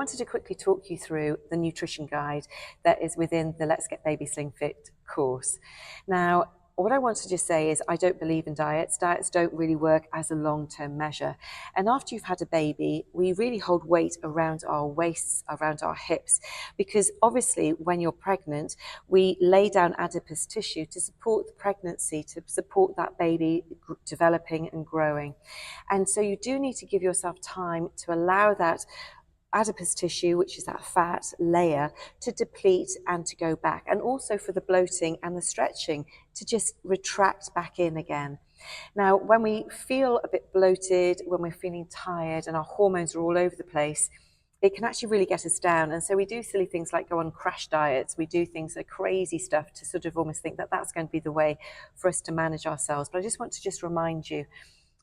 wanted to quickly talk you through the nutrition guide that is within the Let's Get Baby Sling Fit course. Now, what I want to just say is I don't believe in diets. Diets don't really work as a long-term measure. And after you've had a baby, we really hold weight around our waists, around our hips, because obviously when you're pregnant, we lay down adipose tissue to support the pregnancy, to support that baby developing and growing. And so you do need to give yourself time to allow that adipose tissue, which is that fat layer, to deplete and to go back, and also for the bloating and the stretching to just retract back in again. Now, when we feel a bit bloated, when we're feeling tired and our hormones are all over the place, it can actually really get us down. And so we do silly things like go on crash diets. We do things like crazy stuff to sort of almost think that that's going to be the way for us to manage ourselves. But I just want to just remind you,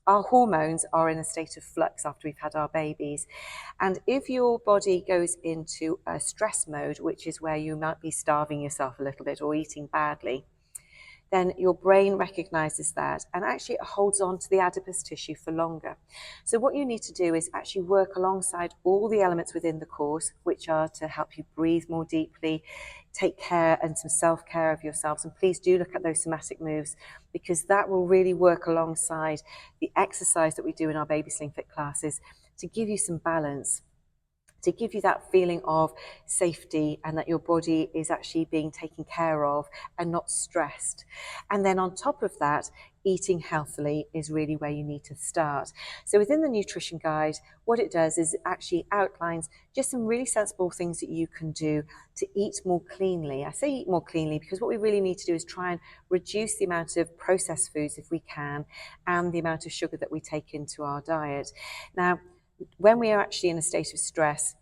our hormones are in a state of flux after we've had our babies. And if your body goes into a stress mode, which is where you might be starving yourself a little bit or eating badly, then your brain recognizes that and actually it holds on to the adipose tissue for longer. So what you need to do is actually work alongside all the elements within the course, which are to help you breathe more deeply, take care and some self-care of yourselves. And please do look at those somatic moves, because that will really work alongside the exercise that we do in our Baby Sling Fit classes to give you some balance, to give you that feeling of safety and that your body is actually being taken care of and not stressed. And then on top of that, eating healthily is really where you need to start. So within the nutrition guide, what it does is it actually outlines just some really sensible things that you can do to eat more cleanly. I say eat more cleanly because what we really need to do is try and reduce the amount of processed foods if we can, and the amount of sugar that we take into our diet. Now, when we are actually in a state of stress,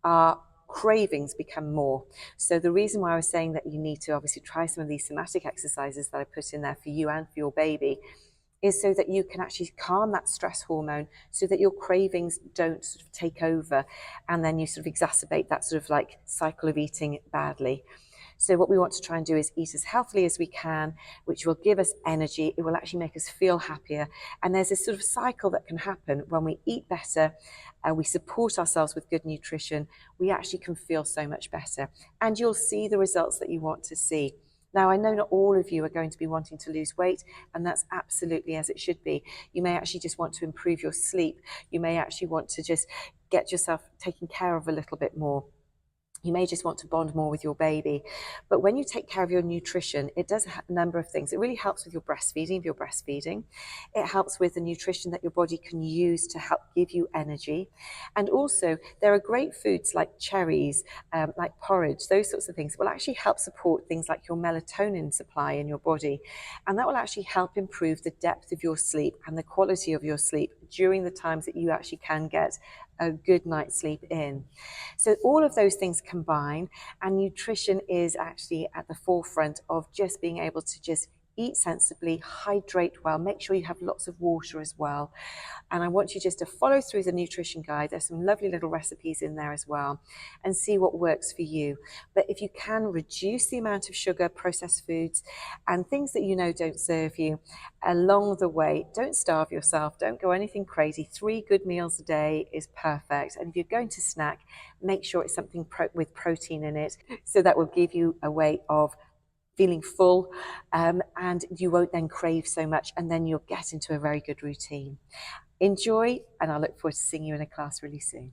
our cravings become more. So the reason why I was saying that you need to obviously try some of these somatic exercises that I put in there for you and for your baby is so that you can actually calm that stress hormone so that your cravings don't sort of take over and then you sort of exacerbate that sort of like cycle of eating badly. So what we want to try and do is eat as healthily as we can, which will give us energy. It will actually make us feel happier. And there's this sort of cycle that can happen when we eat better, we support ourselves with good nutrition, we actually can feel so much better. And you'll see the results that you want to see. Now, I know not all of you are going to be wanting to lose weight, and that's absolutely as it should be. You may actually just want to improve your sleep. You may actually want to just get yourself taken care of a little bit more. You may just want to bond more with your baby. But when you take care of your nutrition, it does a number of things. It really helps with your breastfeeding, if you're breastfeeding. It helps with the nutrition that your body can use to help give you energy. And also, there are great foods like cherries, like porridge, those sorts of things that will actually help support things like your melatonin supply in your body. And that will actually help improve the depth of your sleep and the quality of your sleep during the times that you actually can get a good night's sleep in. So all of those things combine, and nutrition is actually at the forefront of just being able to just eat sensibly, hydrate well, make sure you have lots of water as well. And I want you just to follow through the nutrition guide. There's some lovely little recipes in there as well, and see what works for you. But if you can reduce the amount of sugar, processed foods, and things that you know don't serve you along the way, don't starve yourself, don't go anything crazy. 3 good meals a day is perfect. And if you're going to snack, make sure it's something with protein in it. So that will give you a way of feeling full, and you won't then crave so much, and then you'll get into a very good routine. Enjoy, and I look forward to seeing you in a class really soon.